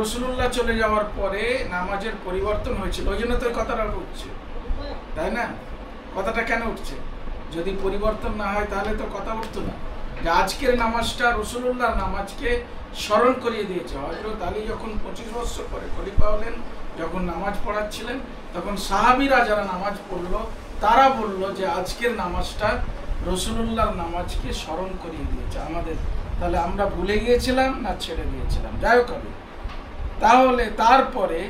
রাসূলুল্লাহ চলে যাওয়ার পরে নামাজের পরিবর্তন হয়েছিল, ওই জন্য তো ওই কথাটা উঠছে, তাই না? কথাটা কেন উঠছে? যদি পরিবর্তন না হয় তাহলে তো কথা উঠতো না। যে আজকের নামাজটা রাসূলুল্লাহ নামাজকে স্মরণ করিয়ে দিয়েছে। হযরত আলী যখন 25 বছর পরে খলিফা হলেন, যখন নামাজ পড়াচ্ছিলেন, তখন সাহাবীরা যারা নামাজ পড়লো তারা বলল যে আজকের নামাজটা রাসূলুল্লাহর নামাজকে স্মরণ করিয়ে দিয়েছে আমাদের। তাহলে আমরা ভুলে গিয়েছিলাম না ছেড়ে দিয়েছিলাম? যাই হোক, তাহলে তারপরে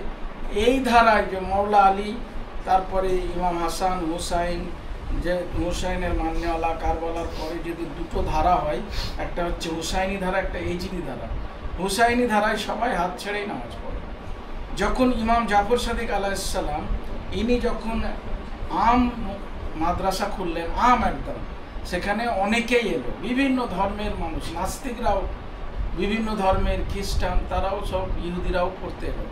এই ধারায় যে মাওলা আলী, তারপরে ইমাম হাসান হুসাইন, যে হুসাইনের মান্যওয়ালা কারবালার পরে যদি দুটো ধারা হয়, একটা হচ্ছে হুসাইনি ধারা, একটা এজিদি ধারা। হুসাইনি ধারায় সবাই হাত ছেড়েই নামাজ পড়ে। যখন ইমাম জাফর সাদিক আলাইহিস সালাম ইনি যখন আম মাদ্রাসা খুললেন, একদম সেখানে অনেকেই এলো, বিভিন্ন ধর্মের মানুষ, নাস্তিকরাও, বিভিন্ন ধর্মের খ্রিস্টান, তারাও সব, ইহুদিরাও পড়তে এলো।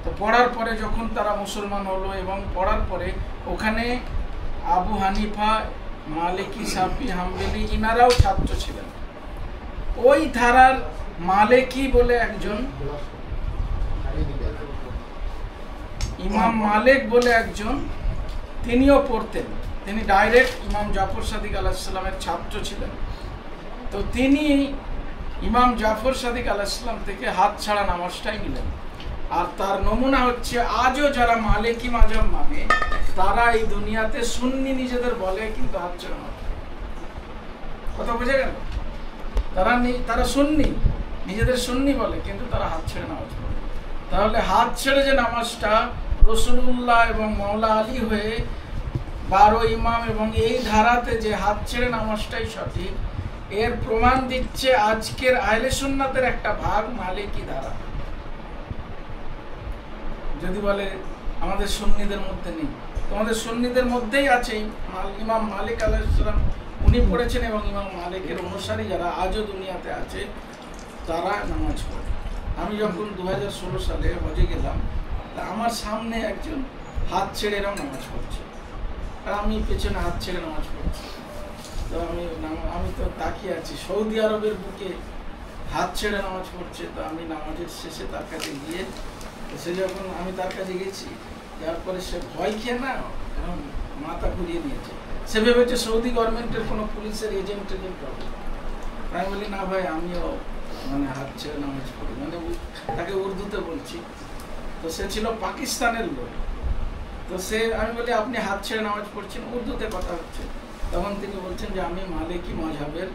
তো পড়ার পরে যখন তারা মুসলমান হলো, এবং পড়ার পরে ওখানে আবু হানিফা, মালিকি, শাফি, হাম্বলি ইনারাও ছাত্র ছিলেন। ওই ধারার মালিকি বলে একজন, ইমাম মালিক বলে একজন, তিনিও পড়তেন। তিনি ডাইরেক্ট ইমাম জাফর সাদিক আলাইহিস সালামের ছাত্র ছিলেন। তো তিনি ইমাম জাফর সাদিক আলাইহিস সালাম থেকে হাত ছাড়া নামাজটাই নিলেন। আর তার নমুনা হচ্ছে আজও যারা মালিকি মাযহাব মানে তারা এই দুনিয়াতে সুন্নি নিজেদের বলে, কিন্তু হাত ছাড়া নামাজ। কথা বুঝে গেল? তারা সুন্নি, নিজেদের সুন্নি বলে, কিন্তু তারা হাত ছেড়ে নামাজ পড়ে। তাহলে হাত ছেড়ে যে নামাজটা রাসূলুল্লাহ এবং মাওলা আলী হয়ে 12 ইমাম এবং এই ধারাতে যে হাত ছেড়ে নামাজটাই সঠিক, এর প্রমাণ দিচ্ছে আজকের আহলে সুন্নাতের একটা ভাগ মালিকি ধারা। যদি বলে আমাদের সুন্নিদের মধ্যে নেই, তোমাদের সুন্নিদের মধ্যেই আছে। ইমাম মালিক আলাইহিস সালাম উনি পড়েছেন, এবং ইমাম মালিকের অনুসারী যারা আজও দুনিয়াতে আছে তারা নামাজ পড়ে। আমি যখন 2016 সালে হজে গেলাম, তা আমার সামনে একজন হাত ছেড়ে এরকম নামাজ পড়ছে, আর আমি পেছনে হাত ছেড়ে নামাজ পড়ছি। তো আমি তো তাকিয়ে আছি, সৌদি আরবের বুকে হাত ছেড়ে নামাজ পড়ছে। তো আমি নামাজের শেষে তার কাছে গিয়ে, সে যখন আমি তার কাছে গেছি, যার পরে সে ভয় খেয়ে না মাথা ঘুরিয়ে নিয়েছে। সে ভেবেছে সৌদি গভর্নমেন্টের কোনো পুলিশের এজেন্টের প্রবলেম। আমি বলি না ভাই, আমিও মানে হাত ছেড়ে নামাজ পড়ি, মানে তাকে উর্দুতে বলছি। তো সে ছিল পাকিস্তানের লোক। তো আমি বলি আপনি হাত ছেড়ে নামাজ পড়ছেন, উর্দুতে কথা হচ্ছে। তখন তিনি বলছেন যে আমি মালিকি মাযহাবের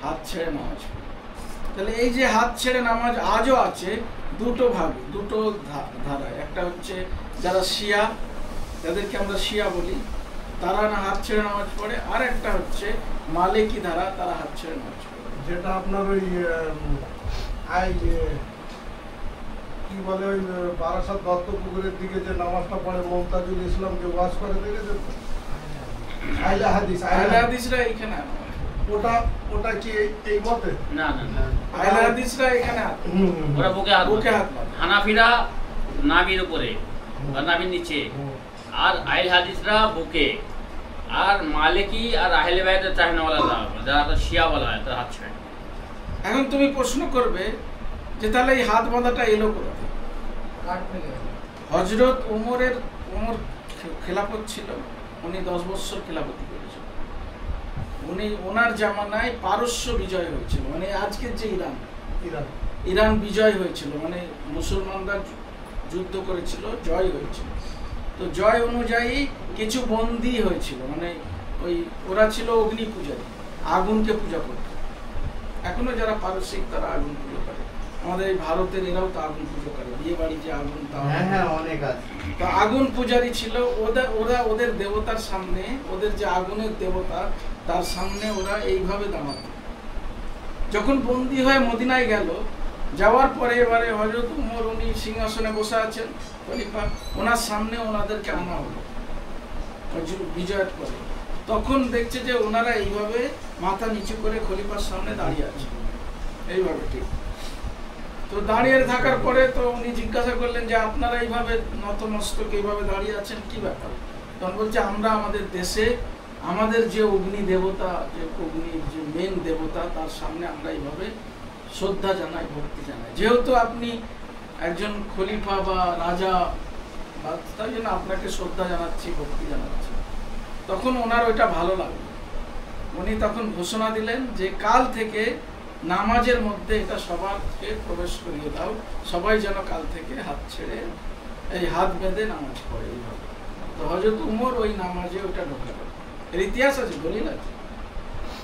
হাত ছেড়ে নামাজ পড়ি। তাহলে এই যে হাত ছেড়ে নামাজ আজও আছে দুটো ভাগে, দুটো ধারায়। একটা হচ্ছে যারা শিয়া, যাদেরকে আমরা শিয়া বলি, তারা না হাত ছেড়ে নামাজ পড়ে। আর একটা হচ্ছে মালিকি ধারা, তারা হাত ছেড়ে নামাজ পড়ে। যেটা আপনার ওই কি বলে, ওই বারাসাত দত্তপুকুরের দিকে যে নামাজটা পড়ে মুমতাজুল ইসলাম যে ওয়াজ করে, দেখেছেন? আহলে হাদিসরা এখানে, ওটা কি এই মতে? না না না, আহলে হাদিসরা এখানে ওরা বুকে হাত, হানাফিরা নাভির উপরে আর নাভির নিচে, আর আহলে হাদিসরা বুকে, আর মালিকি আর আহলে বাইতের চাহনাওয়ালারা, যারা শিয়া বলা হয়, তারা হাত ছেড়ে। এখন তুমি প্রশ্ন করবে যে তাহলে এই হাত বাঁধাটা এলো কোথা থেকে? হযরত ওমর খেলাফত ছিল, উনি 10 বছর খেলাফতি করেছেন। ওনার জামানায় পারস্য বিজয় হয়েছিল, মানে আজকের যে ইরান বিজয় হয়েছিল, মানে মুসলমানরা যুদ্ধ করেছিল, জয় হয়েছিল। তো জয় অনুযায়ী কিছু বন্দী হয়েছিল, মানে ওরা ছিল অগ্নি পূজারী, আগুনকে পূজা করত। এখনো যারা পারসিক তারা আগুন পুজো করে। আমাদের এই ভারতের এরাও তো আগুন পুজো করে, বিয়ে বাড়ি যে আগুন, অনেক আছে। তো আগুন পূজারী ছিল ওদের দেবতার সামনে, ওদের যে আগুনের দেবতা তার সামনে ওরা এইভাবে দাঁড়াত। যখন বন্দী হয়ে মদিনায় গেল, যাওয়ার পরে এবারে হযরত ওমর উনি সিংহাসনে বসে আছেন, খলিফা, ওনার সামনে ওনাদেরকে আনা হলো বিজয়ের পরে। তখন দেখছে যে ওনারা এইভাবে মাথা নিচু করে খলিফার সামনে দাঁড়িয়ে আছে, এইভাবে। ঠিক তো দাঁড়িয়ে থাকার পরে তো উনি জিজ্ঞাসা করলেন যে আপনারা এইভাবে নতমস্তক এইভাবে দাঁড়িয়ে আছেন, কি ব্যাপার? তখন বলছে আমরা আমাদের দেশে আমাদের যে অগ্নি দেবতা, যে অগ্নির যে মেন দেবতা, তার সামনে আমরা এইভাবে শ্রদ্ধা জানাই, ভক্তি জানাই। যেহেতু আপনি একজন খলিফা বা রাজা, তাই জন্য আপনাকে শ্রদ্ধা জানাচ্ছি, ভক্তি জানাচ্ছি, তখন ওনার ওইটা ভালো লাগলো। উনি তখন ঘোষণা দিলেন যে কাল থেকে নামাজের মধ্যে এটা সবাইকে প্রবেশ করিয়ে দাও, সবাই যেন কাল থেকে হাত ছেড়ে এই হাত বেঁধে নামাজ পড়ে। এইভাবে তো হযরত উমর ওই নামাজে ওটা ঢোকালো। এর ইতিহাস আছে, দলিল আছে,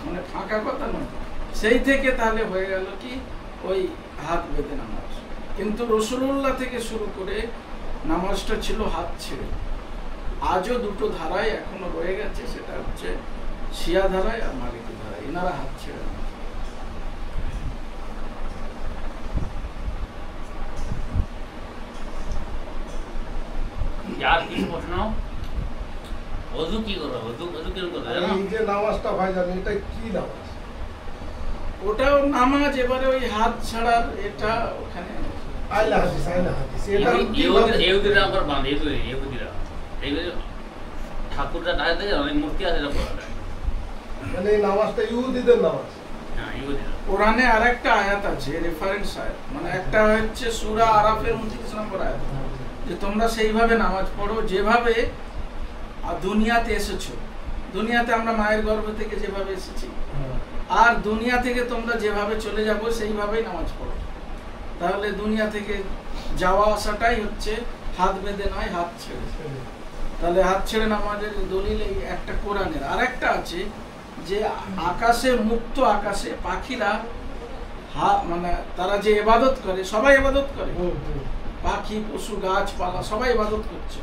মানে ফাঁকা কথা নয়। সেই থেকে তাহলে হয়ে গেল কি ওই হাত বেঁধে নামাজ। কিন্তু রাসূলুল্লাহ থেকে শুরু করে নামাজটা ছিল হাত ছেড়ে। আজও দুটো ধারায় এখনো রয়ে গেছে, সেটা হচ্ছে শিয়া ধারায় আর মালিকি ধারায়, এনারা হাত ছেড়ে নামাজ। यार किस पूछना वजू की करो, वजू क्यों कर रहे हो? এই যে নামাজটা ভাইজান, এটা কি নামাজ? ওটাও নামাজ, এবারে ওই হাত ছাড়ার এটা ওখানে আইলা হাদিস, আইলা হাদিস। এটা ইহুদিরা আবার বাঁধে, ইহুদিরা এই ঠাকুররা দাঁড়াতে যায়, অনেক মূর্তি আছে এটা পড়া যায়। মানে এই নামাজটা ইহুদিদের নামাজ। হ্যাঁ, ইহুদিরা। কোরআনে আরেকটা আয়াত আছে, রেফারেন্স আয়াত, মানে একটা হচ্ছে সূরা আরাফের 29 নম্বর আয়াত, যে তোমরা সেইভাবে নামাজ পড়ো যেভাবে দুনিয়াতে এসেছো। দুনিয়াতে আমরা মায়ের গর্ভ থেকে যেভাবে এসেছি, আর দুনিয়া থেকে তোমরা যেভাবে চলে যাবো সেইভাবেই নামাজ পড়ো। তাহলে দুনিয়া থেকে যাওয়া আসাটাই হচ্ছে হাত বেঁধে নয়, হাত ছেড়ে। তাহলে হাত ছেড়ে নামাজের দলিল এই একটা কোরআনের। আর একটা আছে যে আকাশে, মুক্ত আকাশে পাখিরা মানে তারা যে ইবাদত করে, সবাই ইবাদত করে, পাখি, পশু, গাছপালা সবাই ইবাদত করছে।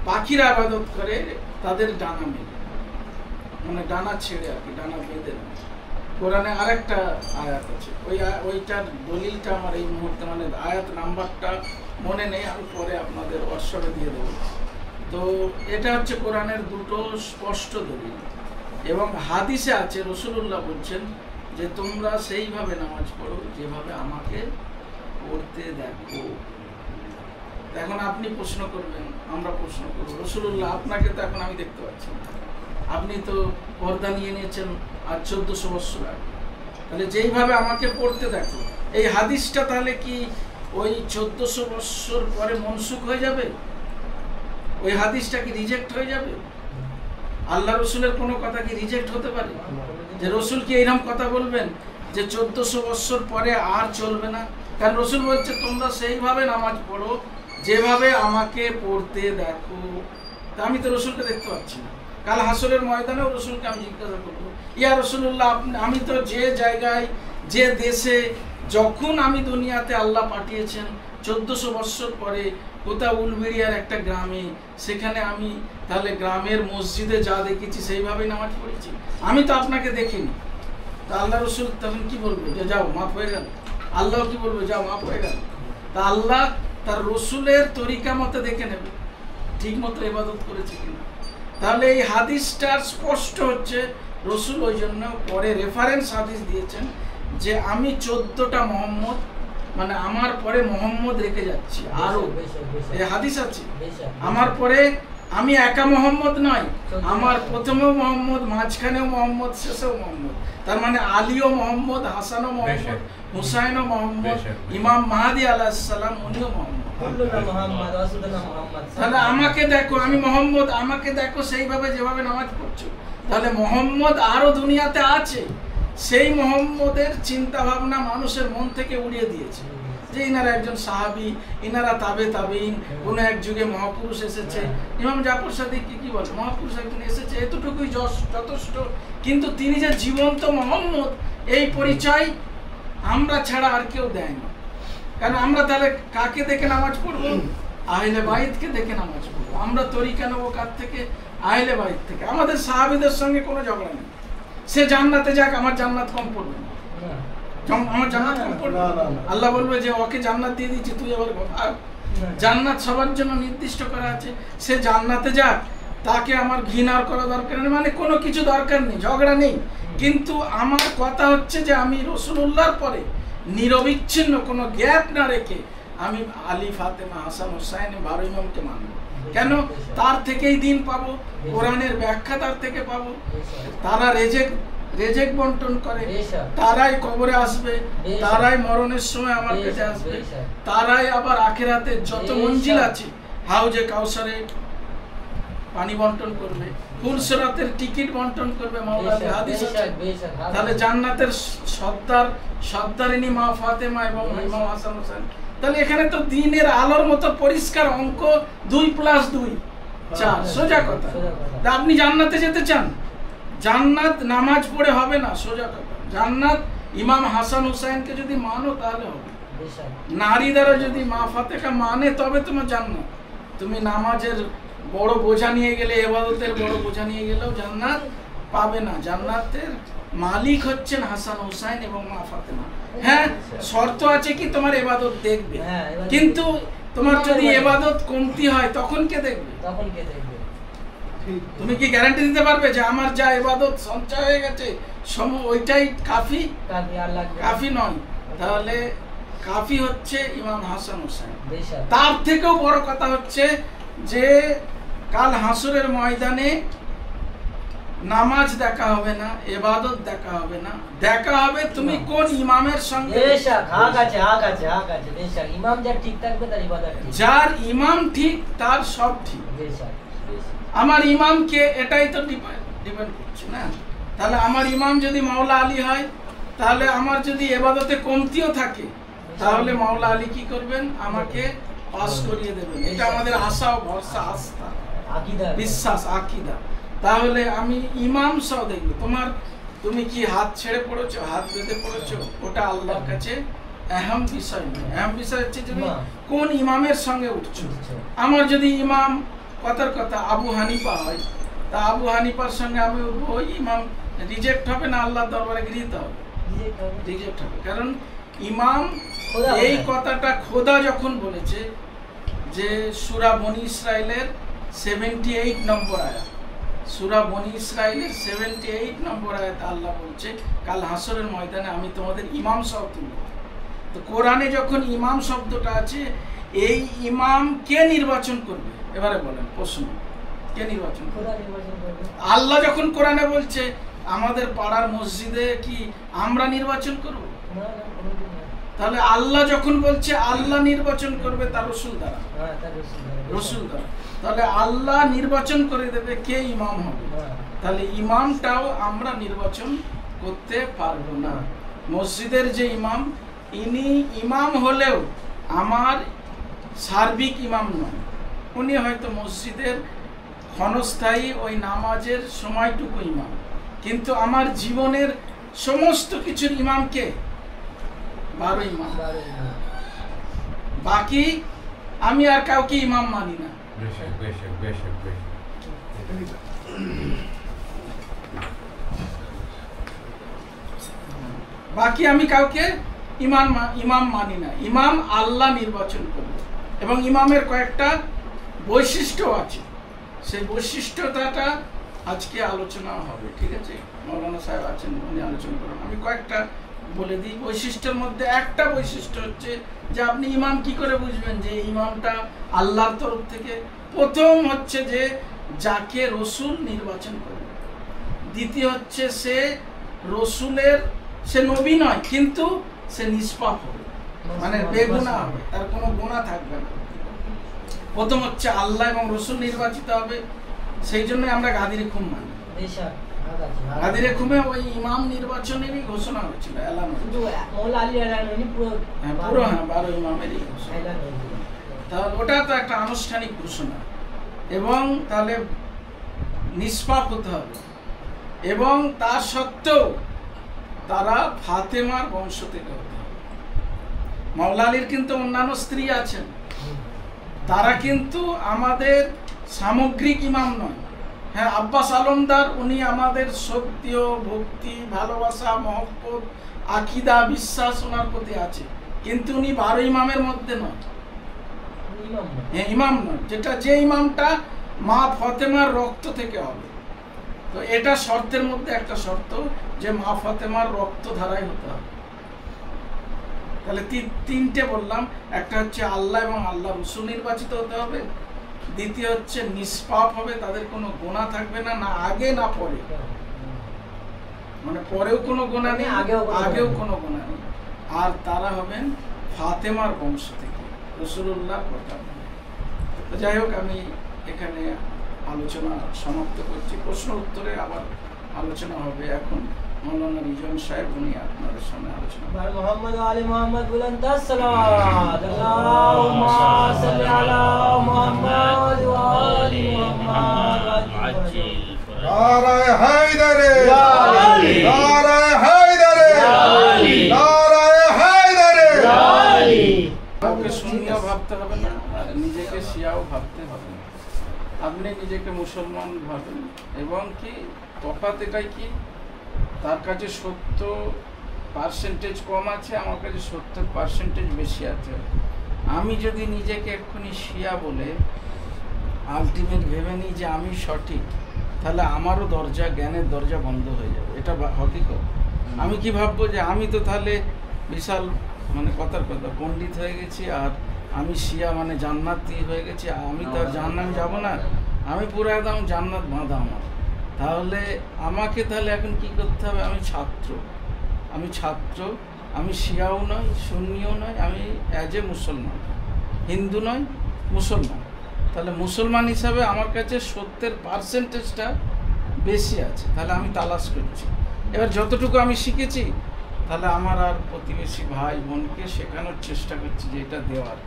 পাখিরা ইবাদত করে তাদের ডানা মেলে, মানে ডানা ছেড়ে আর কি, ডানা বেঁধে না। কোরআনে আরেকটা আয়াত আছে, ওইটার দলিলটা আমার এই মুহূর্তে মানে আয়াত নাম্বারটা মনে নেই, আমি পরে আপনাদের হোয়াটসঅ্যাপে দিয়ে দেবো। তো এটা হচ্ছে কোরআনের দুটো স্পষ্ট দলিল। এবং হাদিসে আছে, রাসূলুল্লাহ বলছেন যে তোমরা সেইভাবে নামাজ পড়ো যেভাবে আমাকে পড়তে দেখো। এখন আপনি প্রশ্ন করবেন, আমরা প্রশ্ন করবো, রাসূলুল্লাহ আপনাকে তো এখন আমি দেখতে পাচ্ছি না, আপনি তো পর্দা নিয়ে নিয়েছেন আর 1400 বছর আগে, তাহলে যেইভাবে আমাকে পড়তে দেখো, এই হাদিসটা তাহলে কি ওই 1400 বছর পরে মনসুখ হয়ে যাবে? ওই হাদিসটা কি রিজেক্ট হয়ে যাবে? আল্লাহ রসুলের কোনো কথা কি রিজেক্ট হতে পারে? যে রসুল কি এইরকম কথা বলবেন যে 1400 বছর পরে আর চলবে না? কারণ রসুল বলছে তোমরা সেইভাবে নামাজ পড়ো যেভাবে আমাকে পড়তে দেখো। তা আমি তো রসুলকে দেখতে পাচ্ছি না। কাল হাসরের ময়দানেও রসুলকে আমি জিজ্ঞাসা করবো, ইয়া রসুল্লাহ, আমি তো যে জায়গায়, যে দেশে, যখন আমি দুনিয়াতে আল্লাহ পাঠিয়েছেন 1400 বছর পরে কোথাও উলবেড়িয়ার একটা গ্রামে, সেখানে আমি তাহলে গ্রামের মসজিদে যা দেখেছি সেইভাবেই নামাজ পড়েছি, আমি তো আপনাকে দেখিনি। তা আল্লাহ রসুল তখন কি বলবে? যে যাও, মাফ হয়ে গেল। আল্লাহ কি বলবে? যাও, মাফ হয়ে গেল। তা আল্লাহ তার রসুলের তরিকা মতে দেখে নেবে ঠিক মতো ইবাদত করেছে কিনা। তাহলে এই হাদিসটার স্পষ্ট হচ্ছে রসুল ওই জন্য পরে রেফারেন্স হাদিস দিয়েছেন যে আমি 14টা মোহাম্মদ, মানে আমার পরে মোহাম্মদ রেখে যাচ্ছি আরো। এই হাদিস আছে, আমার পরে আমি একা মোহাম্মদ নয়, আমার প্রথমেও মোহাম্মদ, মাঝখানেও মোহাম্মদ, শেষেও মোহাম্মদ। তার মানে আলীও মোহাম্মদ, হাসানও মোহাম্মদ, হুসাইনও মোহাম্মদ, ইমাম মাহাদি আলাইহিস সালাম উনিও মোহাম্মদ। তাহলে আমাকে দেখো, আমি মোহাম্মদ, আমাকে দেখো সেইভাবে যেভাবে নামাজ পড়ছো। তাহলে মোহাম্মদ আরো দুনিয়াতে আছে, সেই মোহাম্মদের চিন্তা ভাবনা মানুষের মন থেকে উড়িয়ে দিয়েছে যে ইনারা একজন সাহাবী, ইনারা তাবে তাবেইন, কোন এক যুগে মহাপুরুষ এসেছে। ইমাম জাফর সাদিক কি বলে? মহাপুরুষ একজন এসেছে, এতটুকুই যথেষ্ট। কিন্তু তিনি যে জীবন্ত মোহাম্মদ, এই পরিচয় আমরা ছাড়া আর কেউ দেয় না। কারণ আমরা তাহলে কাকে দেখে নামাজ পড়বো? আহলে বাইতকে দেখে নামাজ পড়বো। আমরা তরিকা নেবো কার থেকে? আহলে বাইত থেকে। আমাদের সাহাবীদের সঙ্গে কোনো ঝগড়া নেই। সে জান্নাতে যাক, আমার জান্নাত কম পড়বে না, আমার জান্নাত কম পড়বে। আল্লাহ বলবে যে ওকে জান্নাত দিয়ে দিচ্ছি, তুই আবার জান্নাত সবার জন্য নির্দিষ্ট করা আছে। সে জান্নাতে যাক, তাকে আমার ঘৃণার করা দরকার নেই, মানে কোনো কিছু দরকার নেই, ঝগড়া নেই। কিন্তু আমার কথা হচ্ছে যে আমি রাসূলুল্লাহর পরে নিরবিচ্ছিন্ন কোনো গ্যাপ না রেখে আমি আলী, ফাতেমা, হাসান, হুসাইন 12 ইমামকে মানব। কেন? তার থেকেই দিন পাবো, কোরআনের ব্যাখ্যা তার থেকে পাবো। তারা রেজেক রেজেক বন্টন করে, তারাই কবরে আসবে, তারাই মরণের সময় আমার কাছে আসবে, তারাই আবার আখিরাতে যত মঞ্জিল আছে হাউজে কাউসারে পানি বন্টন করবে, ফুলসরাতের টিকিট বন্টন করবে। মাওলানা হাদিস আছে। তাহলে জান্নাতের সর্দারিনী মা ফাতেমা এবং ইমাম হাসান হোসেন। তাহলে এখানে তো দিনের আলোর মতো পরিষ্কার অঙ্ক 2 + 2 4, সোজা কথা। আপনি জান্নাতে যেতে চান, জান্নাত নামাজ পড়ে হবে না, সোজা কথা। জান্নাত ইমাম হাসান হুসাইনকে যদি মানো তাহলে হবে। নারী দ্বারা যদি মা ফাতেমা মানে তবে তোমার জান্নাত। তুমি নামাজের বড় বোঝা নিয়ে গেলে, ইবাদতের বড় বোঝা নিয়ে গেলেও জান্নাত পাবে না। জান্নাতের মালিক হচ্ছেন হাসান হুসাইন এবং মা ফাতেমা। হ্যাঁ, শর্ত আছে কি তোমার ইবাদত দেখবে, কিন্তু তোমার যদি ইবাদত কমতি হয় তখন কে দেখবে? তুমি কি গ্যারান্টি দিতে পারবে যে আমার যা ইবাদত সঞ্চয় হয়ে গেছে ওইটাই কাফি? কাফি নয়। তাহলে কাফি হচ্ছে ইমাম হাসান হুসাইন। তার থেকেও বড় কথা হচ্ছে যে কাল হাসরের ময়দানে নামাজ দেখা হবে না, ইবাদত দেখা হবে না, দেখা হবে তুমি কোন ইমামের সঙ্গে। যার ইমাম ঠিক তার সব ঠিক। আমার ইমামকে এটাই তো ডিপেন্ড করছে না। তাহলে আমার ইমাম যদি মাওলা আলী হয়, তাহলে আমার যদি ইবাদতে কমতিও থাকে, তাহলে মাওলা আলী কি করবেন? আমাকে পাস করিয়ে দেবেন। এটা আমাদের আশা ও ভরসা, আস্থা, বিশ্বাস, আকীদা। তাহলে আমি ইমাম সহ দেখবো তুমি কি হাত ছেড়ে পড়েছো, হাত বেঁধে পড়েছো, ওটা আল্লাহর কাছে আহম বিষয় নয়। আহম বিষয় হচ্ছে তুমি কোন ইমামের সঙ্গে উঠছো। আমার যদি ইমাম কথার কথা আবু হানিফা হয়, তা আবু হানিফার সঙ্গে আমি ওই ইমাম রিজেক্ট হবে না, আল্লাহর দরবারে গৃহীত হবে? রিজেক্ট হবে। কারণ ইমাম, এই কথাটা খোদা যখন বলেছে যে সূরা বনী ইসরাইলের 78 নম্বর আয়াত, সূরা বনী ইসরাইলের 78 নম্বর আয়াতে আল্লাহ বলছে কাল হাসরের ময়দানে আমি তোমাদের ইমাম সহ তুলব। তো কোরআনে যখন ইমাম শব্দটা আছে, এই ইমাম কে নির্বাচন করবে? এবারে বলেন, প্রশ্ন, কে নির্বাচন করবে? আল্লাহ যখন কোরআনে বলছে আমাদের পাড়ার মসজিদে কি আমরা নির্বাচন করব? তাহলে আল্লাহ যখন বলছে আল্লাহ নির্বাচন করবে তার রসুল দ্বারা, রসুল দ্বারা, তাহলে আল্লাহ নির্বাচন করে দেবে কে ইমাম হবে। তাহলে ইমামটাও আমরা নির্বাচন করতে পারবো না। মসজিদের যে ইমাম, ইনি ইমাম হলেও আমার সার্বিক ইমাম নয়। উনি হয়তো মসজিদের ক্ষণস্থায়ী ওই নামাজের সময়টুকু ইমাম, কিন্তু আমার জীবনের সমস্ত কিছুর ইমাম কে? 12 ইমাম। বাকি আমি আর কাউকে ইমাম মানি না। বাকি আমি কাউকে ইমাম মানি না। ইমাম আল্লাহ নির্বাচন করবে, এবং ইমামের কয়েকটা বৈশিষ্ট্য আছে। সেই বৈশিষ্ট্যটা আজকে আলোচনা হবে, ঠিক আছে? মৌলানা সাহেব আছেন, উনি আলোচনা করেন। আমি কয়েকটা বলে দিই। বৈশিষ্ট্যের মধ্যে একটা বৈশিষ্ট্য হচ্ছে যে আপনি ইমাম কি করে বুঝবেন যে ইমামটা আল্লাহর তরফ থেকে? প্রথম হচ্ছে যে যাকে রসুল নির্বাচন করবে। দ্বিতীয় হচ্ছে সে রসুলের, সে নবী নয় কিন্তু সে নিষ্পাপ হবে, মানে বেগুনাহ হবে, তার কোনো গুনাহ থাকবে না। প্রথম হচ্ছে আল্লাহ এবং রসুল নির্বাচিত হবে। সেই জন্য আমরা গাদিরে খুম মানি। গাদিরে খুমে ওই ইমাম নির্বাচনেরই ঘোষণা হয়েছিল, এলান হয়েছিল। পুরো 12 ইমামেরই ঘোষণা। তাহলে ওটা তো একটা আনুষ্ঠানিক ঘোষণা। এবং তাহলে নিষ্পাপ হতে হবে, এবং তা সত্ত্বেও তারা ফাতেমার বংশ থেকে হতে হবে। মাওলা আলীর কিন্তু অন্যান্য স্ত্রী আছেন, তারা কিন্তু আমাদের সামগ্রিক ইমাম নয়। হ্যাঁ, আব্বাস আলমদার উনি আমাদের সত্য, ভক্তি, ভালোবাসা, মহব্বত, আকীদা, বিশ্বাস ওনার প্রতি আছে, কিন্তু উনি 12 ইমামের মধ্যে নয়। হ্যাঁ, ইমাম নয়, যেটা যে ইমামটা মা ফাতেমার রক্ত থেকে হবে। তো এটা শর্তের মধ্যে একটা শর্ত যে মা ফাতেমার রক্ত ধারাই হতে হবে। তাহলে তিনটে বললাম। একটা হচ্ছে আল্লাহ এবং আল্লাহ রসুল নির্বাচিত হতে হবে। দ্বিতীয় হচ্ছে নিষ্পাপ হবে, তাদের কোনো গুনাহ থাকবে না, না আগে না পরে। মানে পরেও কোনো গুনাহ নেই, আগেও কোনো গুনাহ নেই। আর তারা হবেন ফাতেমার বংশ থেকে, রাসূলুল্লাহ প্রথম। তো যাই হোক, আমি এখানে আলোচনা সমাপ্ত করছি। প্রশ্ন উত্তরে আবার আলোচনা হবে। এখন মৌলানা রিজন সাহেব উনি আপনাদের সামনে আলোচনা করবেন। মোহাম্মদ আলী মোহাম্মদ বুলন্দ সালাত আল্লাহুম্মা সাল্লি আলা মুহাম্মদ ওয়া আলি মুহাম্মদ। নারায়ে হায়দারে, আলী নারায়ে হায়দারে, আলী নারায়ে হায়দারে, আলী। কাউকে সুন্নিও ভাবতে হবে না, আর নিজেকে শিয়াও ভাবতে হবে না। আপনি নিজেকে মুসলমান ভাবেন, এবং কি তফাৎ এটাই কি, তার কাছে 70% কম আছে, আমার কাছে 70% বেশি আছে। আমি যদি নিজেকে এক্ষুনি শিয়া বলে আলটিমেট ভেবে নিই যে আমি সঠিক, তাহলে আমারও দরজা, জ্ঞানের দরজা বন্ধ হয়ে যাবে। এটা হকিকত। আমি কি ভাববো যে আমি তো তাহলে বিশাল মানে কথার কথা পণ্ডিত হয়ে গেছি, আর আমি শিয়া মানে জান্নাতি হয়ে গেছি, আমি তো আর জাহান্নামে যাব না, আমি পুরো একদম জান্নাত বাঁধা আমার। তাহলে আমাকে তাহলে এখন কি করতে হবে? আমি ছাত্র, আমি শিয়াও নয়, সুন্নিও নয়, আমি অ্যাজ এ মুসলমান, হিন্দু নয়, মুসলমান। তাহলে মুসলমান হিসাবে আমার কাছে 70%টা বেশি আছে, তাহলে আমি তালাশ করছি। এবার যতটুকু আমি শিখেছি, তাহলে আমার আর প্রতিবেশী ভাই বোনকে শেখানোর চেষ্টা করছি যে এটা দেওয়ার।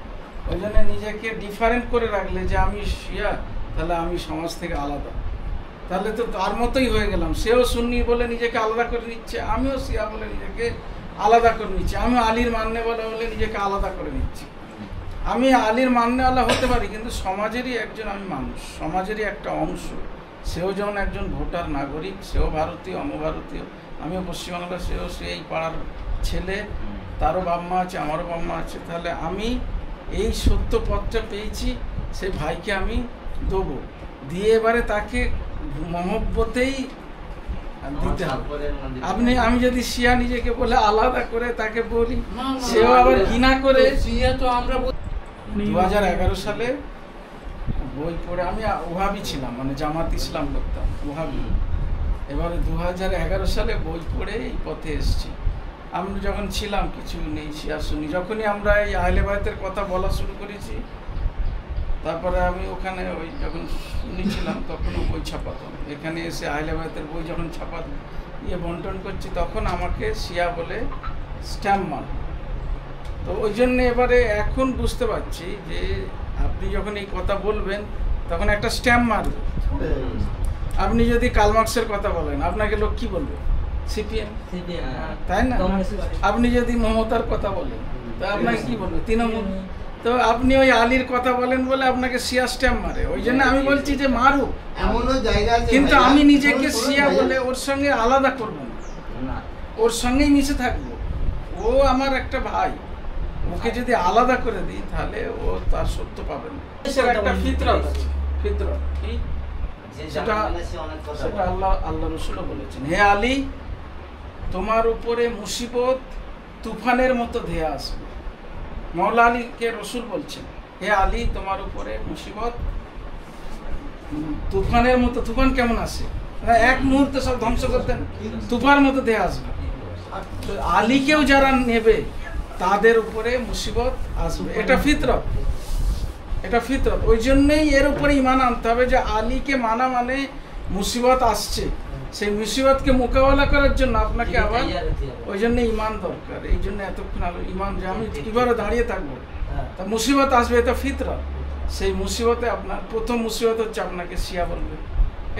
ওই জন্য নিজেকে ডিফারেন্ট করে রাখলে যে আমি শিয়া, তাহলে আমি সমাজ থেকে আলাদা, তাহলে তো তার মতোই হয়ে গেলাম। সেও সুন্নি বলে নিজেকে আলাদা করে নিচ্ছে, আমিও শিয়া বলে নিজেকে আলাদা করে নিচ্ছি, আমিও আলীর মান্যওয়ালা বলে নিজেকে আলাদা করে নিচ্ছি। আমি আলীর মান্যওয়ালা হতে পারি, কিন্তু সমাজেরই একজন আমি মানুষ, সমাজেরই একটা অংশ। সেও যেমন একজন ভোটার নাগরিক, সেও ভারতীয়, ভারতীয়, আমিও পশ্চিমবাংলা, সেও সেই পাড়ার ছেলে, তারও বাম্মা আছে, আমারও বাম্মা আছে। তাহলে আমি এই সত্য পথটা পেয়েছি, সেই ভাইকে আমি দেবো, দিয়ে এবারে তাকে মহব্বতেই দিতে হবে। আমি যদি শিয়া নিজেকে বলে আলাদা করে তাকে বলি, সেও আবার ঘৃণা করে। শিয়া তো আমরা 2011 সালে বই পড়ে, আমি ওহাবি ছিলাম, মানে জামাত ইসলাম করতাম, ওহাবি। এবারে 2011 সালে বই পড়ে এই পথে এসেছি। আমরা যখন ছিলাম কিছু নেই শিয়া সুন্নি, যখনই আমরা এই আহলে বায়তের কথা বলা শুরু করেছি, তারপরে আমি ওখানে ওই যখন শুনেছিলাম তখনও বই ছাপাতাম। এখানে এসে আহলে বায়তের বই যখন বন্টন করছি, তখন আমাকে শিয়া বলে স্ট্যাম্প মার। তো ওই জন্য এবারে এখন বুঝতে পারছি যে আপনি যখন এই কথা বলবেন, তখন একটা স্ট্যাম্প মারবে। আপনি যদি কালমার্ক্সের কথা বলেন, আপনাকে লোক কি বলবে? সিপিএম, তাই না? আপনি যদি মমতার কথা বলেন, তো আপনাকে কি বলবে? তৃণমূল। তো আপনি ওই আলীর কথা বলেন বলে আপনাকে শিয়া স্ট্যাম্প মারে। ওই জন্য আমি বলছি যে মারুক, এমনও জায়গা আছে, কিন্তু আমি নিজেকে শিয়া বলে ওর সঙ্গে আলাদা করব না, ওর সঙ্গেই মিশে থাকবো। ও আমার একটা ভাই, ওকে যদি আলাদা করে দিই, তাহলে ও তার সত্য পাবে না। একটা ফিতরত আছে, ফিতরত কি, সেটা আল্লাহ রাসূলও বলেছেন, হে আলী, তোমার উপরে মুসিবত তুফানের মতো ধেয়ে আসবে। মওলা আলীকে রাসূল বলছেন, হে আলী, তোমার উপরে মুসিবত তুফানের মতো। তুফান কেমন আসে? এক মুহূর্তে সব ধ্বংস করতেন, তুফানের মতো ধেয়ে আসবে। আলীকেও যারা নেবে, তাদের উপরে মুসিবত আসবে। এটা ফিতরত, এটা ফিতরত। ওই জন্যই এর উপরে ঈমান আনতে হবে যে আলীকে মানা মানে মুসিবত আসছে, সেই মুসিবতকে মোকাবেলা করার জন্য আপনাকে আবার ওই জন্য ঈমান দরকার। এই জন্য এতক্ষণ ঈমান, যে আমি কিভাবে দাঁড়িয়ে থাকবো, তা মুসিবত আসবে, এটা ফিতরত। সেই মুসিবতে আপনার প্রথম মুসিবত হচ্ছে আপনাকে শিয়া বলবে,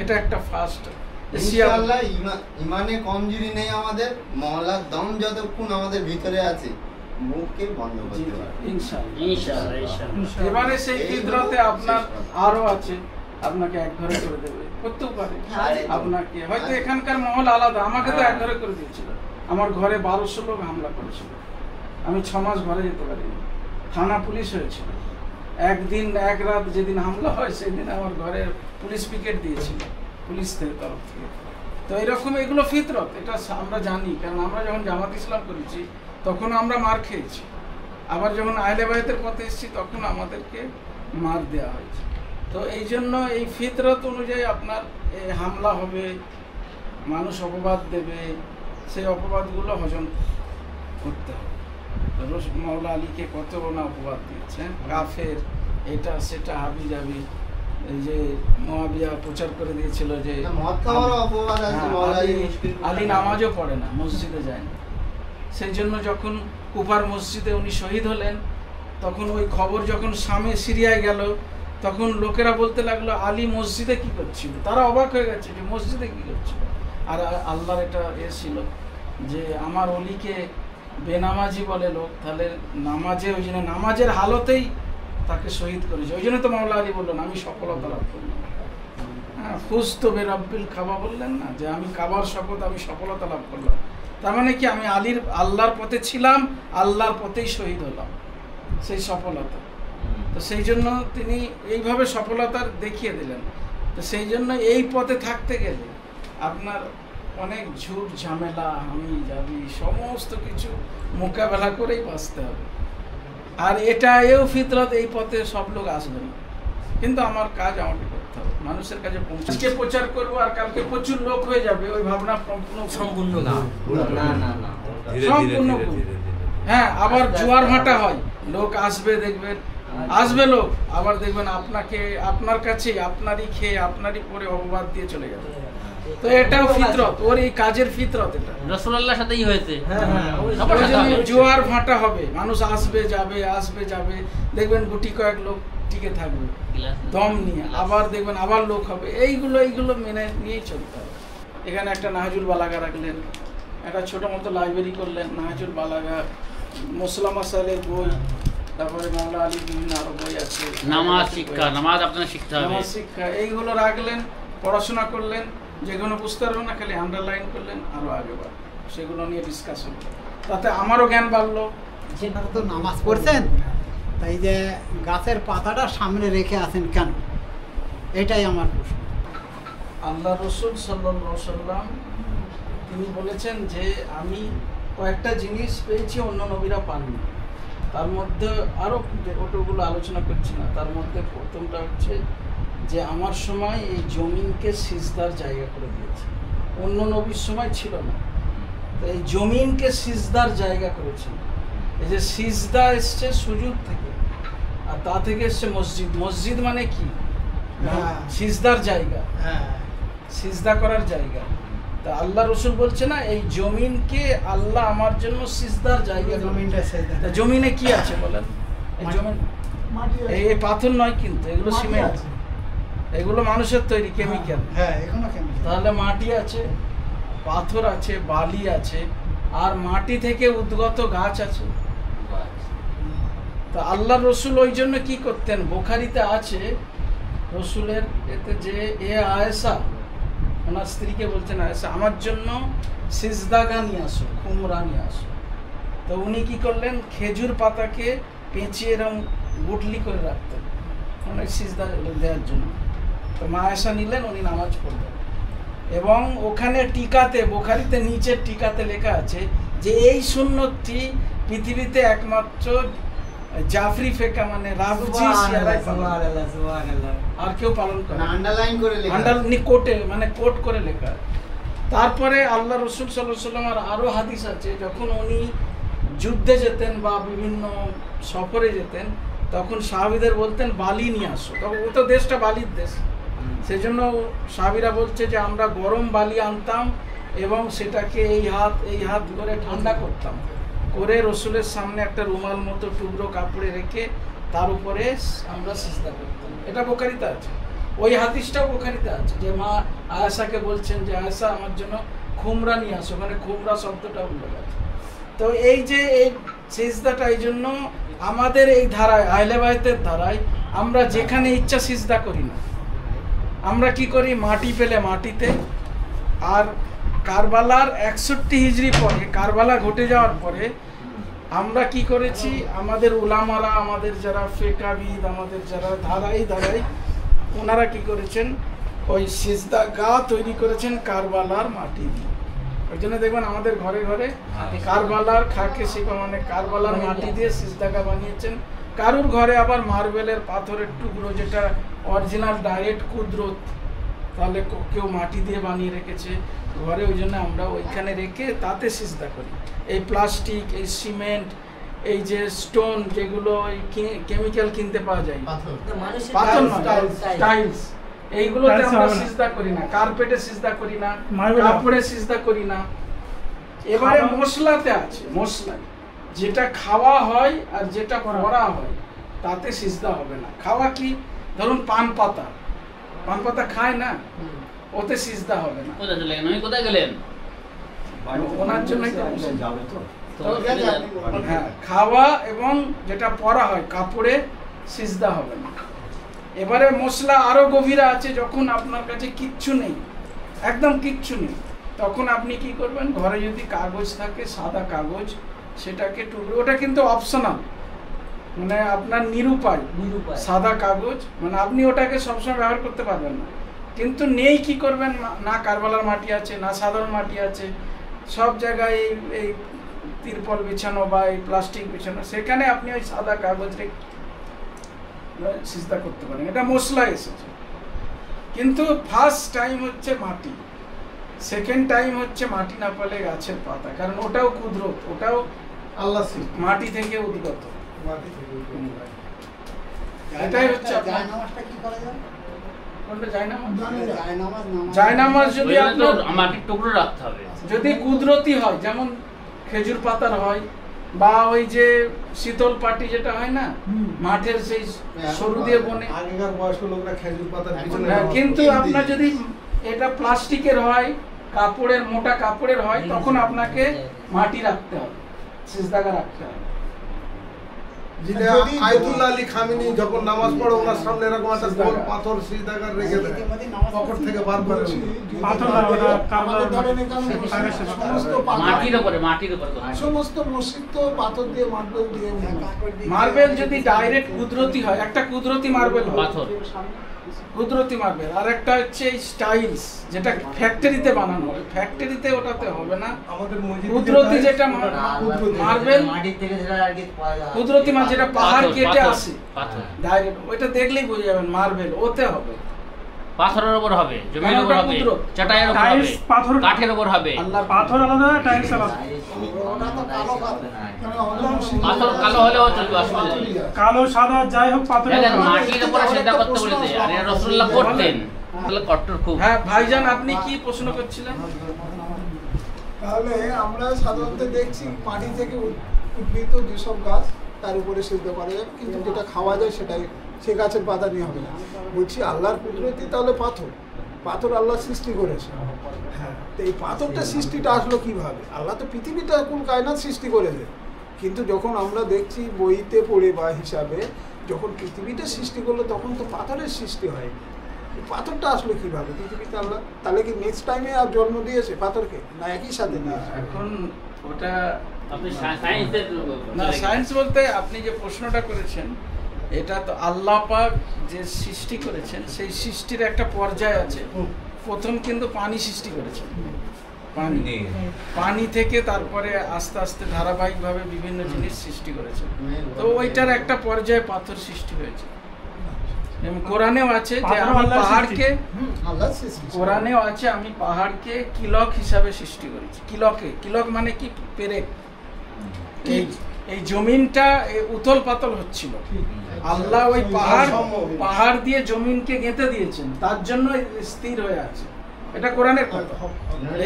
এটা একটা ফার্স্ট। ইনশাআল্লাহ ঈমানে কমজোরি নেই আমাদের, মওলার দম যতক্ষণ আমাদের ভিতরে আছে, মুখকে বন্ধ করতে পারবে ইনশাআল্লাহ। এবারে সেই ফিতরতে আপনার আরো আছে, আপনাকে এক ঘরে করে দেবে, করতেও পারে। আপনাকে হয়তো এখানকার মহল আলাদা, আমাকে তো এক ঘরে করে দিয়েছিল। আমার ঘরে 1200 লোক হামলা করেছিল, আমি 6 মাস ঘরে যেতে পারিনি, থানা পুলিশ হয়েছিল। একদিন এক রাত যেদিন হামলা হয়, সেদিন আমার ঘরে পুলিশ পিকেট দিয়েছিল, পুলিশের তরফ থেকে। তো এরকম এগুলো ফিতরত, এটা আমরা জানি, কারণ আমরা যখন জামাত ইসলাম করেছি তখন আমরা মার খেয়েছি, আবার যখন আহলে বায়তের পথে এসেছি তখন আমাদেরকে মার দেওয়া হয়েছে। তো এই জন্য এই ফিতরত অনুযায়ী আপনার হামলা হবে, মানুষ অপবাদ দেবে, সেই অপবাদগুলো হজম করতে হবে। মাওলা আলীকে কত না অপবাদ দিয়েছে, কাফের, এটা সেটা, হাবি যাবি। এই যে মুয়াবিয়া প্রচার করে দিয়েছিল যে আলী নামাজও পড়ে না, মসজিদে যায় না। সেই জন্য যখন কুফার মসজিদে উনি শহীদ হলেন, তখন ওই খবর যখন শামে সিরিয়ায় গেল, তখন লোকেরা বলতে লাগলো আলী মসজিদে কি করছিল। তারা অবাক হয়ে গেছে যে মসজিদে কি করছিল। আর আল্লাহর এটা ছিল যে আমার অলিকে বেনামাজি বলে লোক, তাহলে নামাজে, ওই জন্য নামাজের হালতেই তাকে শহীদ করেছে। ওই জন্য তো মাওলা আলী বললেন আমি সফলতা লাভ করলাম। হ্যাঁ, ফুজতু বিরাব্বিল কাবা বললেন না, যে আমি কাবার শপথ, আমি সফলতা লাভ করলাম। তার মানে কি আমি আল্লাহর পথে ছিলাম, আল্লাহর পথেই শহীদ হলাম, সেই সফলতা। তো সেই জন্য তিনি এইভাবে সফলতার দেখিয়ে দিলেন। তো সেই জন্য এই পথে থাকতে গেলে আপনার অনেক ঝুট ঝামেলা, আমি যাবি, সমস্ত কিছু মোকাবেলা করেই বাঁচতে হবে। আর এও ফিতরত, এই পথে সব লোক আসবে না, কিন্তু আমার কাজ আমাকে করতে হবে, মানুষের কাছে পৌঁছাতে প্রচার করবো আর কালকে প্রচুর লোক হয়ে যাবে, ওই ভাবনা সম্পূর্ণ না। হ্যাঁ, আবার জোয়ার ভাটা হয়, লোক আসবে, দেখবেন আসবে লোক, আবার দেখবেন আপনার কাছে আপনারই খেয়ে আপনারই পরে অপবাদ দিয়ে চলে যাবে। তো এটাও ফিতরত, ওর এই কাজের ফিতরত। এটা রাসূলুল্লাহর সাথেই হয়েছে। জোয়ার ভাটা হবে, মানুষ আসবে যাবে, আসবে যাবে, দেখবেন গুটি কয়েক লোক টিকে থাকবে দম নিয়ে, আবার দেখবেন আবার লোক হবে। এইগুলো মেনে নিয়েই চলতে হবে। এখানে একটা নাহাজুল বালাগা রাখলেন, একটা ছোট মতো লাইব্রেরি করলেন, নাহাজুল বালাগা, মুসলা মাসাইলের বই, তারপরে মাওলা আলী বিভিন্ন আরো বই আছে, নামাজ শিক্ষা, নামাজ আপনার শিখতে হবে, নামাজ শিক্ষা, এইগুলো রাখলেন, পড়াশোনা করলেন, যে কোনো বুঝতে পারবেন না খালি আন্ডারলাইন করলেন, আরো আগে বাড়, সেগুলো নিয়ে ডিসকাশন, তাতে আমারও জ্ঞান বাড়লো। আপনারা তো নামাজ পড়ছেন, তাই যে গাছের পাতাটা সামনে রেখে আছেন কেন, এটাই আমার প্রশ্ন। আল্লাহ রসুল সাল্লাল্লাহু আলাইহি সাল্লাম তিনি বলেছেন যে আমি কয়েকটা জিনিস পেয়েছি অন্য নবীরা পাননি। তার মধ্যে আরও ওগুলো আলোচনা করছি না, তার মধ্যে প্রথমটা হচ্ছে যে আমার সময় এই জমিনকে সিজদার জায়গা করে দিয়েছে, অন্য নবীর সময় ছিল না। তো এই জমিনকে সিজদার জায়গা করেছেন। এই যে সিজদা এসছে সুজুদ থেকে, আর তা থেকে এসছে মসজিদ। মসজিদ মানে কি? সিজদার জায়গা, সিজদা করার জায়গা। তা আল্লাহ রসুল বলছে না, এই জমিনকে আল্লাহ আমার জন্য সিজদার জায়গা। জমিনে কি আছে বলেন? এই পাথর নয় কিন্তু, এগুলো সিমেন্ট, এগুলো মানুষের তৈরি, কেমিক্যাল। তাহলে মাটি আছে, পাথর আছে, বালি আছে, আর মাটি থেকে উদ্গত গাছ আছে। তা আল্লাহ রসুল ওই জন্য কি করতেন, বুখারীতে আছে রসুলের এতে যে আয়েশা ওনার স্ত্রীকে বলছেন, আয়েশা আমার জন্য সিজদাগা নিয়ে আসো, কুমড়া নিয়ে আসো। তো উনি কি করলেন, খেজুর পাতাকে পেঁচিয়ে এরকম গুটলি করে রাখতেন মানে সিজদা দেওয়ার জন্য। তো মা আয়েশা নিলেন, উনি নামাজ পড়লেন। এবং ওখানে টিকাতে, বুখারীতে নিচের টিকাতে লেখা আছে যে এই সুন্নতটি পৃথিবীতে একমাত্র জাফরি ফেকা মানে রাবজি শিয়ারাই আর কেউ পালন করে না। আন্ডারলাইন করে লেখা, কোটে মানে কোট করে লেখা। তারপরে আল্লাহ রসুল সাল্লাল্লাহু আলাইহি ওয়াসাল্লামের আরো হাদিস আছে, যখন উনি যুদ্ধে যেতেন বা বিভিন্ন সফরে যেতেন, তখন সাহাবীদের বলতেন বালি নিয়ে আসো। তখন ও তো দেশটা বালির দেশ, সেই জন্য সাহাবীরা বলছে যে আমরা গরম বালি আনতাম এবং সেটাকে এই হাত করে ঠান্ডা করতাম, করে রসুলের সামনে একটা রুমাল মতো টুকরো কাপড়ে রেখে তার উপরে আমরা সিজদা করতাম। এটা বুখারীতে আছে, ওই হাদিসটাও বুখারীতে আছে যে মা আয়েশাকে বলছেন যে আয়েশা আমার জন্য খুমরা নিয়ে আসো, ওখানে খুমরা শব্দটা উল্লেখ আছে। তো এই যে এই সিজদাটা, এই জন্য আমাদের এই ধারায়, আহলে বাইতের ধারায় আমরা যেখানে ইচ্ছা সিজদা করি না, আমরা কি করি, মাটি পেলে মাটিতে। আর কারবালার 61 হিজরি পরে, কারবালা ঘটে যাওয়ার পরে আমরা কি করেছি, আমাদের উলামারা, আমাদের যারা ফিকহবিদ, আমাদের যারা ধারাই ওনারা কি করেছেন, ওই সিজদা গা তৈরি করেছেন কারবালার মাটি দিয়ে। ওই জন্য দেখবেন আমাদের ঘরে ঘরে কারবালার খাকে শিখা মানে কারবালার মাটি দিয়ে সিজদা গা বানিয়েছেন। কারুর ঘরে আবার মার্বেলের পাথরের টুকরো, যেটা অরিজিনাল ডাইরেক্ট কুদরত, তাহলে কেউ মাটি দিয়ে বানিয়ে রেখেছে ঘরে, ওই জন্য আমরা ওইখানে রেখে তাতে সিজদা করি। এই প্লাস্টিক, এই সিমেন্ট, এই যে স্টোন যেগুলো কেমিক্যাল কিনতে পাওয়া যায়, পাথর নয়, টাইলস, এইগুলোতে আমরা সিজদা করি না, কার্পেটে সিজদা করি না, কাপড়ে সিজদা করি না। এবারে মশলাতে আছে, মশলা যেটা খাওয়া হয় আর যেটা পড়া হয় তাতে সিজদা হবে না। খাওয়া কি, ধরুন পান পাতা খায় না, ওতে সিজদা হবে না। কোথায় চলে গেলেন? কোথায় গেলেন? ওনার জন্য হ্যাঁ, খাওয়া এবং যেটা পরা হয় কাপড়ে সিজদা হবে না। এবারে মশলা আরো গভীরে আছে, যখন আপনার কাছে কিচ্ছু নেই, একদম কিচ্ছু নেই, তখন আপনি কি করবেন, ঘরে যদি কাগজ থাকে, সাদা কাগজ, সেটাকে টুকরো, ওটা কিন্তু অপশনাল, মানে আপনার নিরুপায় সাদা কাগজ, মানে আপনি ওটাকে সবসময় ব্যবহার করতে পারবেন না। কিন্তু নেই, কি করবেন, না কারবালার মাটি আছে, না সাধারণ মাটি আছে, সব জায়গায় এই তিরপল বিছানো বা এই প্লাস্টিক বিছানো, সেখানে আপনি ওই সাদা কাগজ রেখে সিজদা করতে পারেন। এটা মশলা এসেছে। কিন্তু ফার্স্ট টাইম হচ্ছে মাটি, সেকেন্ড টাইম হচ্ছে মাটি না পেলে গাছের পাতা, কারণ ওটাও কুদরত, ওটাও আল্লাহ মাটি থেকে উদ্গত। মাটি থেকে এটাই হচ্ছে জায়নামাজটা কি করা যায়? কোনটা জায়নামাজ? জায়নামাজ জায়নামাজ যদি আপনার মাটির টুকরো রাখতে হবে, যদি কুদরতি হয়, যেমন খেজুর পাতার হয়, বা ওই যে শীতল পাটি যেটা হয় না মাঠের, সেই সরু দিয়ে বনে, আগেকার বয়স্ক লোকরা খেজুর পাতার পিছনে। কিন্তু আপনার যদি এটা প্লাস্টিকের হয়, কাপড়ের, মোটা কাপড়ের হয়, তখন আপনাকে মাটি রাখতে হবে, সিজদাগা রাখতে হবে। যেটা আয়াতুল্লাহ আলী খামেনি যখন নামাজ পড়ে ওনার সামনে এরকম একটা গোল পাথর সিজদাগার রেখে দেয়, পকেট থেকে বার করে পাথর না, ওটা কারবালার মাটির উপরে সমস্ত মসজিদ তো পাথর দিয়ে মার্বেল দিয়ে। মার্বেল যদি ডাইরেক্ট কুদরতি হয়, একটা কুদরতি মার্বেল হয়, পাথর কুদরতি মার্বেল, আর একটা হচ্ছে স্টাইলস যেটা ফ্যাক্টরিতে বানানো হয়, ফ্যাক্টরিতে ওটাতে হবে না। আমাদের মসজিদে কুদরতি যেটা মার্বেল, মাটির থেকে যেটা আর কি পাওয়া যায়, কুদরতি মাছ যেটা পাহাড় কেটে আসে পাথর ডাইরেক্ট, ওইটা দেখলেই বুঝে যাবেন মার্বেল, ওতে হবে। পাথরের উপর হবে, জমির উপর হবে, চাটাইয়ের উপর হবে, টাইলস পাথর, কাঠের উপর হবে। আল্লাহর পাথর আলাদা, টাইলস আলাদা। ওটা তো কালো পাথর। পাথর কালো হলেও চলবে, অসুবিধা নেই। কালো সাদা যাই হোক, পাথর দেখেন মাটির উপরে সিজদা করতে বলেছে, আর এরা রাসূলুল্লাহ করতেন, তাহলে কট্টর খুব। হ্যাঁ ভাইজান, আপনি কি প্রশ্ন করছিলেন? তাহলে আমরা সাধারণত দেখছি মাটি থেকে উদ্ভিদ যেসব গাছ তার উপরে সিজদা করা যাবে, কিন্তু যেটা খাওয়া যায় সেটাই, সে গাছের পাতা নিয়ে হবে না। বলছি আল্লাহর কুদরতি, তাহলে পাথর আল্লাহ সৃষ্টি করেছে। হ্যাঁ, তো এই পাথরটা সৃষ্টিটা আসলো কিভাবে? আল্লাহ তো পৃথিবীটা কোন কায়নাত সৃষ্টি করেছে, কিন্তু যখন আমরা দেখছি বইতে পড়ে বা হিসাবে, যখন পৃথিবীটা সৃষ্টি করলো তখন তো পাথরের সৃষ্টি হয়। পাথরটা আসলো কিভাবে পৃথিবীতে? আল্লাহ তাহলে কি নেক্সট টাইমে আর জন্ম দিয়েছে পাথরকে, না একই সাথে দিয়েছে? এখন ওটা আপনি সায়েন্সের না, সায়েন্স বলতে আপনি যে প্রশ্নটা করেছেন, এটা তো আল্লাহ পাক যে সৃষ্টি করেছেন, সেই সৃষ্টির একটা পর্যায় আছে। প্রথম কিন্তু পানি সৃষ্টি করেছেন, পানি থেকে তারপরে আস্তে আস্তে ধারাবাহিকভাবে বিভিন্ন জিনিস সৃষ্টি করেছেন। তো ওইটার একটা পর্যায়ে পাথর সৃষ্টি হয়েছে। কোরআনেও আছে যে আমি পাহাড়কে, আল্লাহ সৃষ্টি, কোরআনেও আছে আমি পাহাড়কে কিলক হিসাবে সৃষ্টি করেছি। কিলক মানে কি? পেরেক। এই জমিনটা উথল পাতল হচ্ছিল, আল্লাহ ওই পাহাড় দিয়ে জমিনকে গেঁথে দিয়েছেন, তার জন্য স্থির হয়ে আছে। এটা কোরআনের কথা।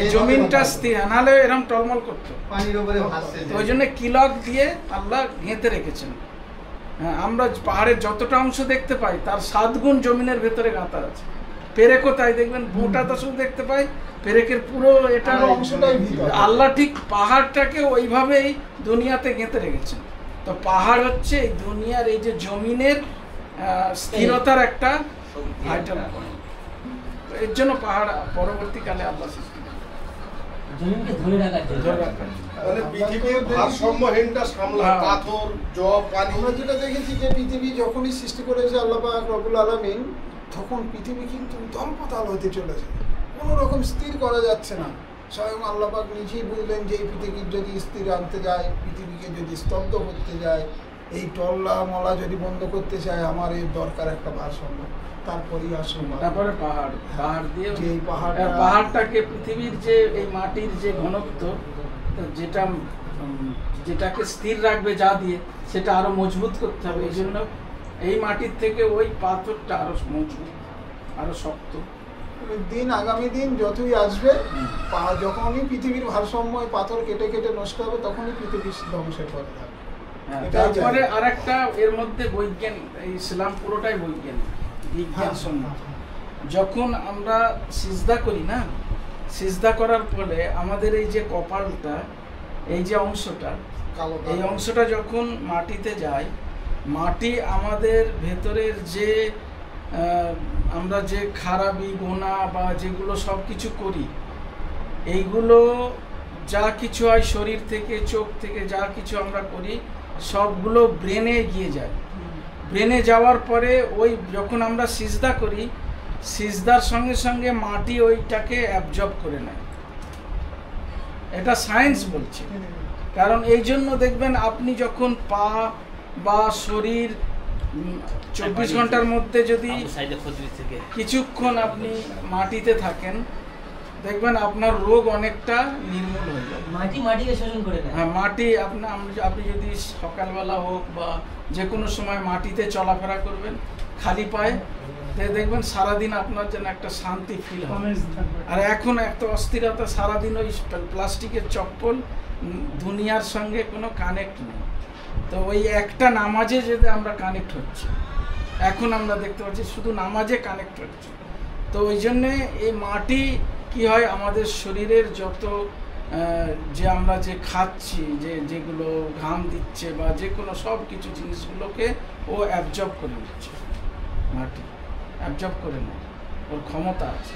এই জমিনটা স্থির, নাহলে এরকম টলমল করতো, পানির উপরে ভাসছে। ওই জন্য কিলক দিয়ে আল্লাহ গেঁথে রেখেছেন। হ্যাঁ, আমরা পাহাড়ের যতটা অংশ দেখতে পাই তার 7 গুণ জমিনের ভেতরে গাঁথা আছে। পেরেকও তাই, দেখবেন মোটা তো শুধু দেখতে পাই, পেরেকের পুরো এটা অংশটাই ভিতরে। আল্লাহ ঠিক পাহাড়টাকে ওইভাবেই দুনিয়াতে গেঁথে রেখেছেন। তো পাহাড় হচ্ছে এই দুনিয়ার এই যে জমিনের স্থিরতার একটা ভাইটাল পয়েন্ট। এর জন্য পাহাড় পরবর্তীকালে আল্লাহ সৃষ্টি করেন। জমিকে ধরে রাখার জন্য। ধরে রাখেন। মানে পৃথিবীর ভারসাম্যহীনটা সামলা, পাথর, জল, পানি। আমরা যেটা দেখেছি যে পৃথিবী যখনই সৃষ্টি করেছে আল্লাহ পাক রব্বুল আলামিন, তখন পৃথিবী কিন্তু উথাল পাতাল হতে চলেছে, কোনো রকম স্থির করা যাচ্ছে না। স্বয়ং আল্লাহ পাক নিজেই বললেন যে এই পৃথিবীর যদি স্থির আনতে যায়, পৃথিবীকে যদি স্তব্ধ করতে যায়, এই টল্লা মলা যদি বন্ধ করতে চায় আমার এই দরকার একটা ভারসাম্য, তারপরেই আসলে তারপরে পাহাড় দিয়ে যে এই পাহাড়টাকে পৃথিবীর যে এই মাটির যে ঘনত্ব যেটাকে স্থির রাখবে যা দিয়ে, সেটা আরো মজবুত করতে হবে। এই জন্য এই মাটির থেকে ওই পাথরটা আরো মজবুত, আরো শক্ত। আগামী দিন যতই আসবে, যখনই পৃথিবীর ভারসাম্য পাথর কেটে কেটে নষ্ট হবে, তখনই পৃথিবী ধ্বংসের পথে থাকবে। তারপরে আরেকটা এর মধ্যে বৈজ্ঞান, ইসলাম পুরোটাই বিজ্ঞান সম্মত। যখন আমরা সিজদা করি না, সিজদা করার ফলে আমাদের এই যে কপালটা, এই যে অংশটা, এই অংশটা যখন মাটিতে যায়, মাটি আমাদের ভেতরের যে আমরা যে খারাপি গোনা বা যেগুলো সব কিছু করি, এইগুলো যা কিছু হয় শরীর থেকে, চোখ থেকে যা কিছু আমরা করি, সবগুলো ব্রেনে গিয়ে যায়। ব্রেনে যাওয়ার পরে ওই যখন আমরা সিজদা করি, সিজদার সঙ্গে সঙ্গে মাটি ওইটাকে অ্যাবজর্ব করে নেয়। এটা সায়েন্স বলছে। কারণ এই জন্য দেখবেন আপনি যখন পা বা শরীর 24 ঘন্টার মধ্যে যদি কিছুক্ষণ আপনি মাটিতে থাকেন, দেখবেন আপনার রোগ অনেকটা নির্মূল হয়ে যাবে। মাটিকে শোষণ করে নেয়। হ্যাঁ, মাটি আপনি যদি সকালবেলা হোক বা যে কোনো সময় মাটিতে চলাফেরা করবেন খালি পায়ে, দেখবেন সারাদিন আপনার যেন একটা শান্তি ফিল হবে। আর এখন একটা অস্থিরতা, সারাদিন ওই প্লাস্টিকের চপ্পল, দুনিয়ার সঙ্গে কোনো কানেক্ট নেই। তো ওই একটা নামাজে যদি আমরা কানেক্ট হচ্ছে, এখন আমরা দেখতে পাচ্ছি শুধু নামাজে কানেক্ট হচ্ছে। তো ওই জন্যে এই মাটি কি হয়, আমাদের শরীরের যত যে আমরা যে খাচ্ছি, যেগুলো ঘাম দিচ্ছে বা যে কোনো সব কিছু জিনিসগুলোকে ও অ্যাবজর্ব করে নিচ্ছে। মাটি অ্যাবজর্ব করে নেয়, ওর ক্ষমতা আছে।